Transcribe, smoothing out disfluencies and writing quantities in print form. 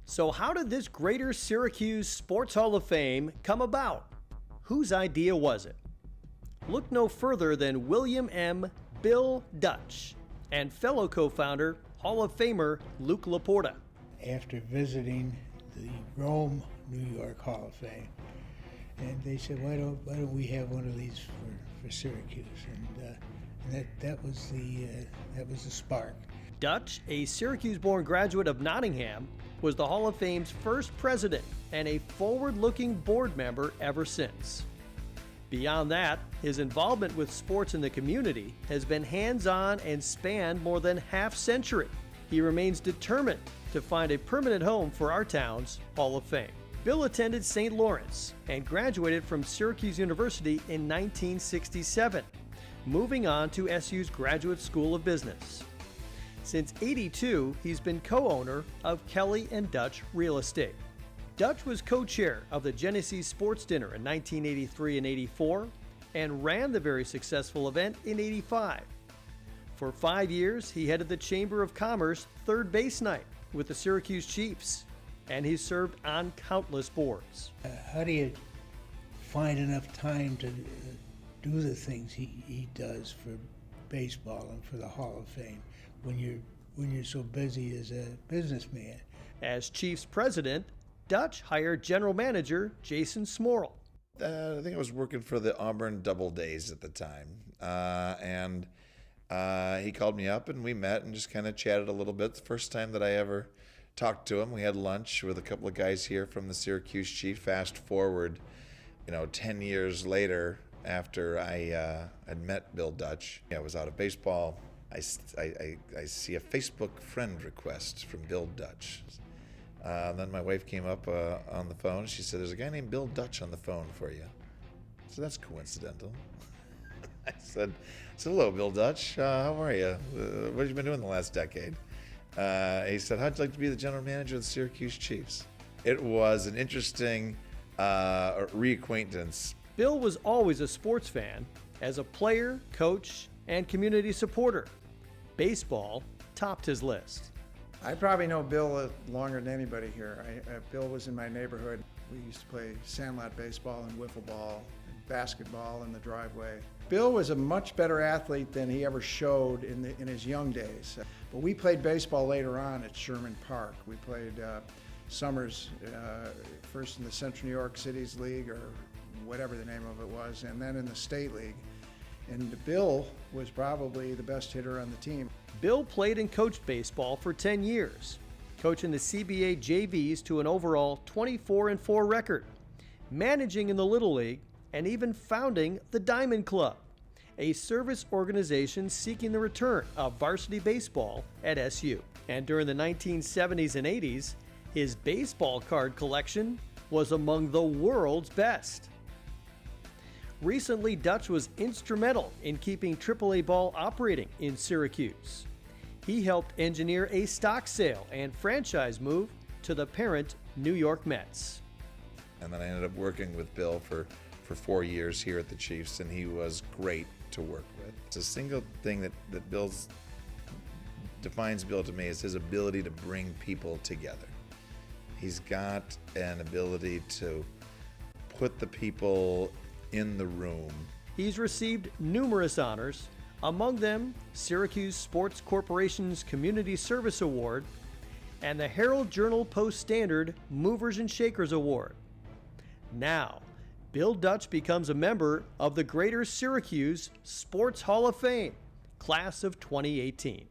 So how did this Greater Syracuse Sports Hall of Fame come about? Whose idea was it? Look no further than William M. Bill Dutch and fellow co-founder, Hall of Famer Luke Laporta. After visiting the Rome, New York Hall of Fame, and they said, why don't we have one of these for Syracuse? And that was the spark. Dutch, a Syracuse-born graduate of Nottingham, was the Hall of Fame's first president and a forward-looking board member ever since. Beyond that, his involvement with sports in the community has been hands-on and spanned more than half-century. He remains determined to find a permanent home for our town's Hall of Fame. Bill attended St. Lawrence and graduated from Syracuse University in 1967, moving on to SU's Graduate School of Business. Since '82, he's been co-owner of Kelly and Dutch Real Estate. Dutch was co-chair of the Genesee Sports Dinner in 1983 and '84 and ran the very successful event in '85. For 5 years, he headed the Chamber of Commerce Third Base Night with the Syracuse Chiefs, and he served on countless boards. How do you find enough time to do the things he does for baseball and for the Hall of Fame when you're so busy as a businessman? As Chiefs president, Dutch hired general manager Jason Smorrell. I think I was working for the Auburn Double Days at the time, and he called me up and we met and just kind of chatted a little bit. The first time that I ever talked to him, we had lunch with a couple of guys here from the Syracuse Chiefs. Fast forward, 10 years later, after I had met Bill Dutch, I was out of baseball. I see a Facebook friend request from Bill Dutch. Then my wife came up on the phone. She said, "There's a guy named Bill Dutch on the phone for you." So that's coincidental. I said, "Hello, Bill Dutch. How are you? What have you been doing the last decade?" He said, "How'd you like to be the general manager of the Syracuse Chiefs?" It was an interesting reacquaintance. Bill was always a sports fan, as a player, coach, and community supporter. Baseball topped his list. I probably know Bill longer than anybody here. Bill was in my neighborhood. We used to play sandlot baseball and wiffle ball, and basketball in the driveway. Bill was a much better athlete than he ever showed in his young days. But we played baseball later on at Sherman Park. We played summers, first in the Central New York Cities League, or whatever the name of it was, and then in the State League. And Bill was probably the best hitter on the team. Bill played and coached baseball for 10 years, coaching the CBA JVs to an overall 24-4 record, managing in the Little League, and even founding the Diamond Club, a service organization seeking the return of varsity baseball at SU. And during the 1970s and 80s, his baseball card collection was among the world's best. Recently, Dutch was instrumental in keeping AAA ball operating in Syracuse. He helped engineer a stock sale and franchise move to the parent New York Mets. And then I ended up working with Bill for 4 years here at the Chiefs, and he was great to work with. It's a single thing that defines Bill to me is his ability to bring people together. He's got an ability to put the people in the room. He's received numerous honors, among them Syracuse Sports Corporation's Community Service Award and the Herald Journal Post-Standard Movers and Shakers Award. Now, Bill Dutch becomes a member of the Greater Syracuse Sports Hall of Fame, class of 2018.